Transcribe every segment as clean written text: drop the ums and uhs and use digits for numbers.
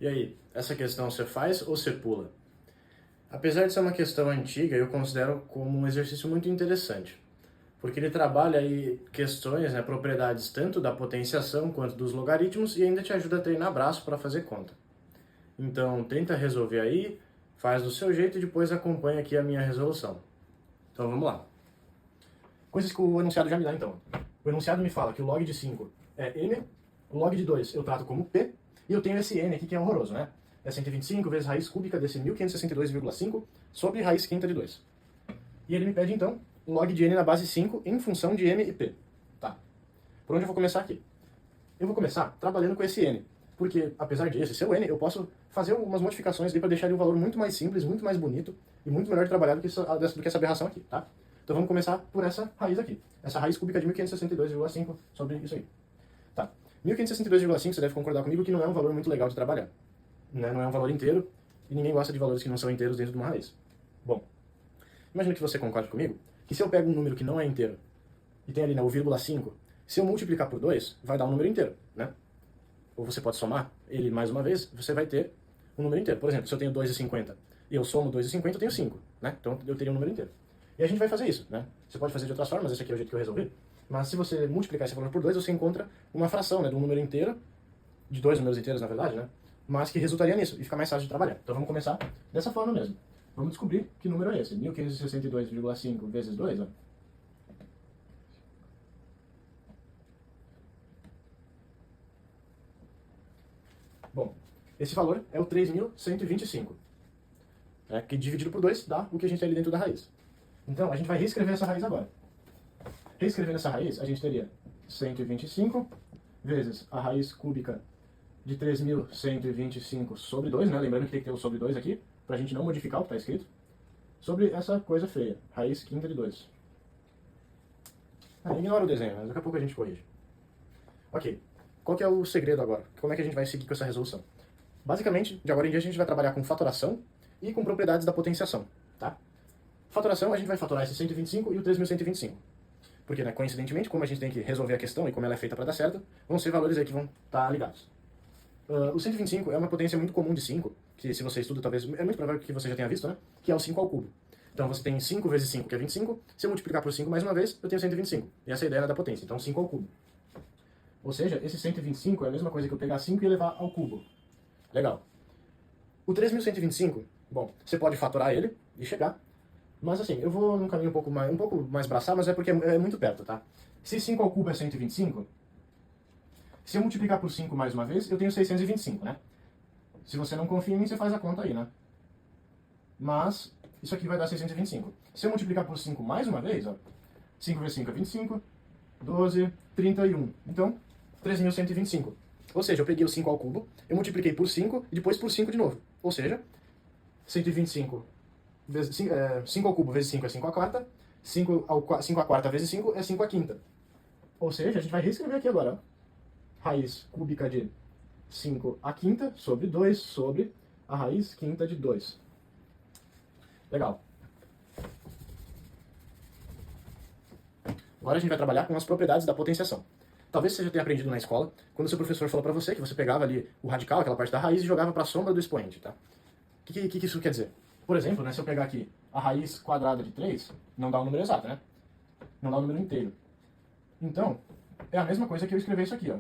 E aí, essa questão você faz ou você pula? Apesar de ser uma questão antiga, eu considero como um exercício muito interessante, porque ele trabalha aí questões, né, propriedades tanto da potenciação quanto dos logaritmos e ainda te ajuda a treinar braço para fazer conta. Então, tenta resolver aí, faz do seu jeito e depois acompanha aqui a minha resolução. Então, vamos lá. Coisas que o enunciado já me dá, então. O enunciado me fala que o log de 5 é n, o log de 2 eu trato como p, e eu tenho esse n aqui que é horroroso, né? É 125 vezes raiz cúbica desse 1562,5 sobre raiz quinta de 2. E ele me pede, então, o log de n na base 5 em função de m e p. Tá. Por onde eu vou começar aqui? Eu vou começar trabalhando com esse n, porque, apesar de esse ser o n, eu posso fazer umas modificações para deixar ele um valor muito mais simples, muito mais bonito e muito melhor de trabalhar do que essa aberração aqui, tá? Então vamos começar por essa raiz aqui. Essa raiz cúbica de 1562,5 sobre isso aí. Tá. 1562,5, você deve concordar comigo que não é um valor muito legal de trabalhar. Né? Não é um valor inteiro, e ninguém gosta de valores que não são inteiros dentro de uma raiz. Bom, imagina que você concorde comigo que se eu pego um número que não é inteiro, e tem ali, né, o vírgula 5, se eu multiplicar por 2, vai dar um número inteiro, né? Ou você pode somar ele mais uma vez, você vai ter um número inteiro. Por exemplo, se eu tenho 2,50 e eu somo 2,50, eu tenho 5, né? Então eu teria um número inteiro. E a gente vai fazer isso, né? Você pode fazer de outras formas, esse aqui é o jeito que eu resolvi. Mas se você multiplicar esse valor por 2, você encontra uma fração, né, de um número inteiro, de dois números inteiros, na verdade, né? Mas que resultaria nisso, e fica mais fácil de trabalhar. Então vamos começar dessa forma mesmo. Vamos descobrir que número é esse. 1562,5 vezes 2, ó. Bom, esse valor é o 3.125. Que dividido por 2 dá o que a gente tem ali dentro da raiz. Então, a gente vai reescrever essa raiz agora. Reescrevendo essa raiz, a gente teria 125 vezes a raiz cúbica de 3.125 sobre 2, né? Lembrando que tem que ter o sobre 2 aqui, pra gente não modificar o que está escrito. Sobre essa coisa feia, raiz quinta de 2. Ignora o desenho, mas daqui a pouco a gente corrige. Ok, qual que é o segredo agora? Como é que a gente vai seguir com essa resolução? Basicamente, de agora em dia a gente vai trabalhar com fatoração e com propriedades da potenciação, tá? Fatoração, a gente vai fatorar esse 125 e o 3.125. Porque, né, coincidentemente, como a gente tem que resolver a questão e como ela é feita para dar certo, vão ser valores aí que vão estar ligados. O 125 é uma potência muito comum de 5, que se você estuda, talvez, é muito provável que você já tenha visto, né? Que é o 5 ao cubo. Então você tem 5 vezes 5, que é 25. Se eu multiplicar por 5 mais uma vez, eu tenho 125. E essa é a ideia da potência. Então 5 ao cubo. Ou seja, esse 125 é a mesma coisa que eu pegar 5 e elevar ao cubo. Legal. O 3.125, bom, você pode fatorar ele e chegar. Mas assim, eu vou num caminho um pouco mais braçal, mas é porque é muito perto, tá? Se 5 ao cubo é 125, se eu multiplicar por 5 mais uma vez, eu tenho 625, né? Se você não confia em mim, você faz a conta aí, né? Mas isso aqui vai dar 625. Se eu multiplicar por 5 mais uma vez, ó, 5 vezes 5 é 25, 12, 31. Então, 3.125. Ou seja, eu peguei o 5 ao cubo, eu multipliquei por 5 e depois por 5 de novo. Ou seja, 125 vezes 5 ao cubo vezes 5 é 5 à quarta, 5 à quarta vezes 5 é 5 à quinta. Ou seja, a gente vai reescrever aqui agora, ó. Raiz cúbica de 5 à quinta sobre 2 sobre a raiz quinta de 2. Legal. Agora a gente vai trabalhar com as propriedades da potenciação. Talvez você já tenha aprendido na escola, quando o seu professor falou para você que você pegava ali o radical, aquela parte da raiz, e jogava para a sombra do expoente, tá? O que isso quer dizer? Por exemplo, né, se eu pegar aqui a raiz quadrada de 3, não dá o número exato, né? Não dá o número inteiro. Então, é a mesma coisa que eu escrever isso aqui, ó.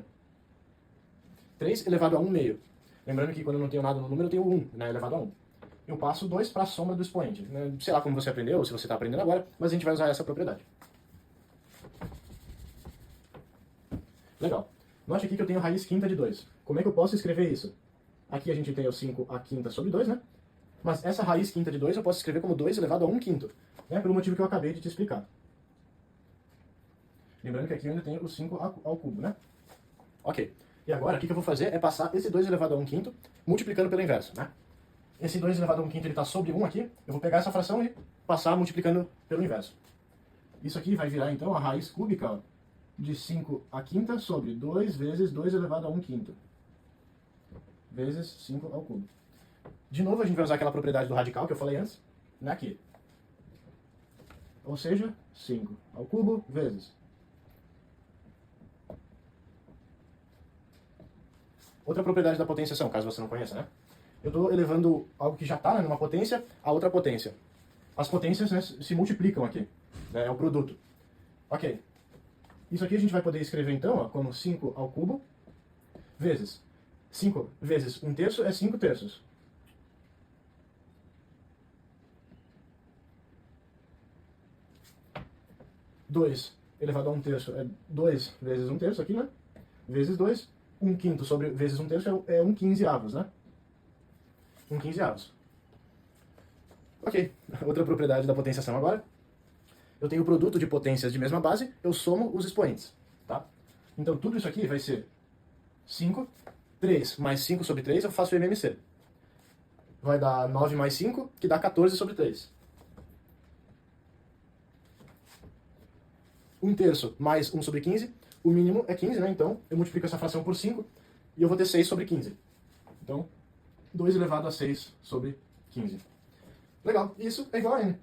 3 elevado a 1 meio. Lembrando que quando eu não tenho nada no número, eu tenho 1, né, elevado a 1. Eu passo 2 para a sombra do expoente. Né? Sei lá como você aprendeu, ou se você está aprendendo agora, mas a gente vai usar essa propriedade. Legal. Note aqui que eu tenho raiz quinta de 2. Como é que eu posso escrever isso? Aqui a gente tem o 5 à quinta sobre 2, né? Mas essa raiz quinta de 2 eu posso escrever como 2 elevado a 1 quinto. Né? Pelo motivo que eu acabei de te explicar. Lembrando que aqui eu ainda tenho o 5 ao cubo, né? Ok. E agora, o que eu vou fazer é passar esse 2 elevado a 1 quinto multiplicando pelo inverso, né? Esse 2 elevado a 1 quinto ele está sobre 1 aqui. Eu vou pegar essa fração e passar multiplicando pelo inverso. Isso aqui vai virar, então, a raiz cúbica, ó, de 5 à quinta sobre 2 vezes 2 elevado a 1 quinto. Vezes 5 ao cubo. De novo, a gente vai usar aquela propriedade do radical que eu falei antes, né, aqui. Ou seja, 5 ao cubo vezes Outra propriedade da potenciação, caso você não conheça, né? Eu estou elevando algo que já está numa potência a outra potência. As potências, né, se multiplicam aqui, né, é o produto. Ok. Isso aqui a gente vai poder escrever então ó, como 5 ao cubo vezes 5 vezes 1/3 é 5/3. Dois elevado a 1/3 é 2 vezes 1/3 aqui, né? Vezes 2. 1/5 sobre vezes 1/3 é 1/15avos, né? 1/15avos. Ok. Outra propriedade da potenciação agora. Eu tenho o produto de potências de mesma base, eu somo os expoentes, tá? Então tudo isso aqui vai ser 5, 3 mais 5 sobre 3, eu faço o MMC. Vai dar 9 mais 5, que dá 14 sobre 3. 1/3 mais 1 sobre 15, o mínimo é 15, né? Então eu multiplico essa fração por 5 e eu vou ter 6 sobre 15. Então, 2 elevado a 6 sobre 15. Legal, isso é igual a n.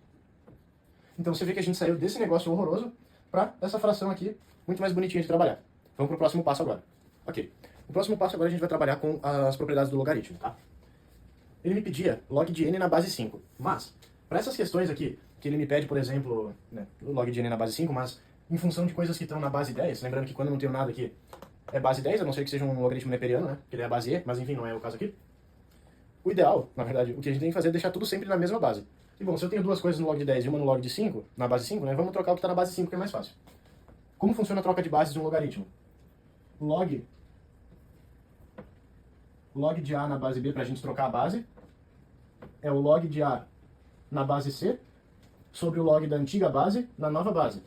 Então você vê que a gente saiu desse negócio horroroso para essa fração aqui, muito mais bonitinha de trabalhar. Vamos para o próximo passo agora. Ok. O próximo passo agora a gente vai trabalhar com as propriedades do logaritmo, tá? Ele me pedia log de n na base 5, mas para essas questões aqui, que ele me pede, por exemplo, né, o log de n na base 5, mas em função de coisas que estão na base 10, lembrando que quando eu não tenho nada aqui é base 10, a não ser que seja um logaritmo neperiano, né, que ele é a base e, mas enfim, não é o caso aqui. O ideal, na verdade, o que a gente tem que fazer é deixar tudo sempre na mesma base. E bom, se eu tenho duas coisas no log de 10 e uma no log de 5, na base 5, né, vamos trocar o que está na base 5, que é mais fácil. Como funciona a troca de bases de um logaritmo? Log de A na base B, para a gente trocar a base, é o log de A na base C sobre o log da antiga base na nova base.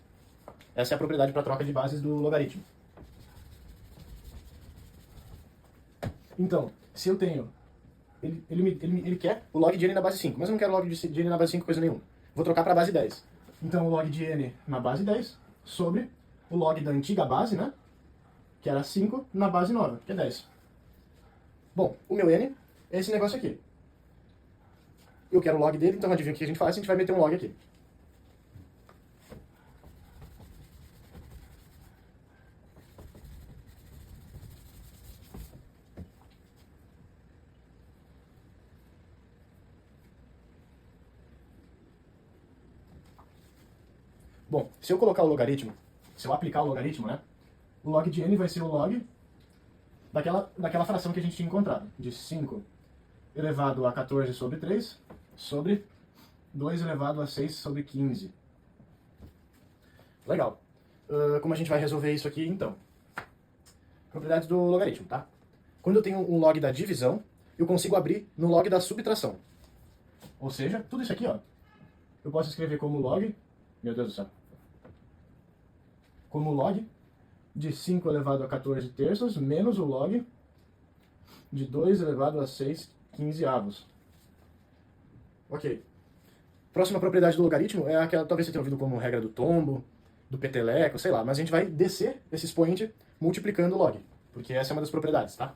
Essa é a propriedade para troca de bases do logaritmo. Então, se eu tenho... Ele quer o log de n na base 5, mas eu não quero log de n na base 5 coisa nenhuma. Vou trocar para a base 10. Então, o log de n na base 10 sobre o log da antiga base, né? Que era 5, na base nova, que é 10. Bom, o meu n é esse negócio aqui. Eu quero o log dele, então adivinha o que a gente faz? A gente vai meter um log aqui. Bom, se eu colocar o logaritmo, se eu aplicar o logaritmo, né? O log de n vai ser o log daquela fração que a gente tinha encontrado, de 5 elevado a 14 sobre 3 sobre 2 elevado a 6 sobre 15. Legal. Como a gente vai resolver isso aqui, então? Propriedades do logaritmo, tá? Quando eu tenho um log da divisão, eu consigo abrir no log da subtração. Ou seja, tudo isso aqui, ó, eu posso escrever como log... Meu Deus do céu. Como log de 5 elevado a 14 terços menos o log de 2 elevado a 6 quinzeavos. Ok. Próxima propriedade do logaritmo é aquela, talvez você tenha ouvido como regra do tombo, do peteleco, sei lá, mas a gente vai descer esse expoente multiplicando o log, porque essa é uma das propriedades, tá?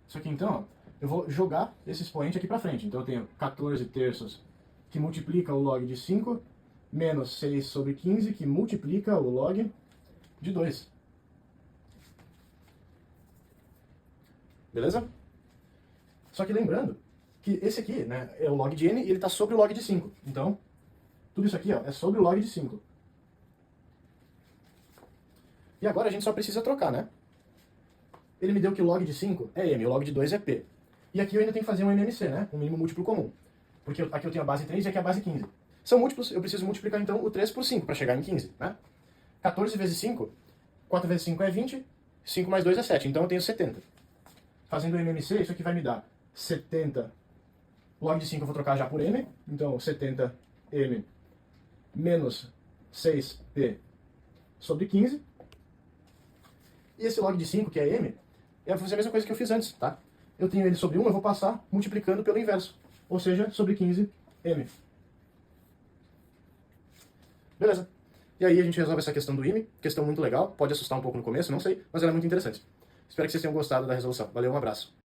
Isso aqui então, ó, eu vou jogar esse expoente aqui pra frente. Então eu tenho 14 terços que multiplica o log de 5 menos 6 sobre 15, que multiplica o log de 2. Beleza? Só que lembrando que esse aqui, né, é o log de n e ele está sobre o log de 5. Então, tudo isso aqui ó, é sobre o log de 5. E agora a gente só precisa trocar, né? Ele me deu que o log de 5 é m, o log de 2 é p. E aqui eu ainda tenho que fazer um MMC, né? Um mínimo múltiplo comum. Porque aqui eu tenho a base 3 e aqui a base 15. São múltiplos, eu preciso multiplicar então o 3 por 5 para chegar em 15, né? 14 vezes 5, 4 vezes 5 é 20, 5 mais 2 é 7, então eu tenho 70. Fazendo o MMC, isso aqui vai me dar 70. Log de 5 eu vou trocar já por m, então 70m menos 6p sobre 15. E esse log de 5, que é m, eu vou fazer a mesma coisa que eu fiz antes, tá? Eu tenho ele sobre 1, eu vou passar multiplicando pelo inverso, ou seja, sobre 15m. Beleza. E aí a gente resolve essa questão do IME, questão muito legal, pode assustar um pouco no começo, não sei, mas ela é muito interessante. Espero que vocês tenham gostado da resolução. Valeu, um abraço.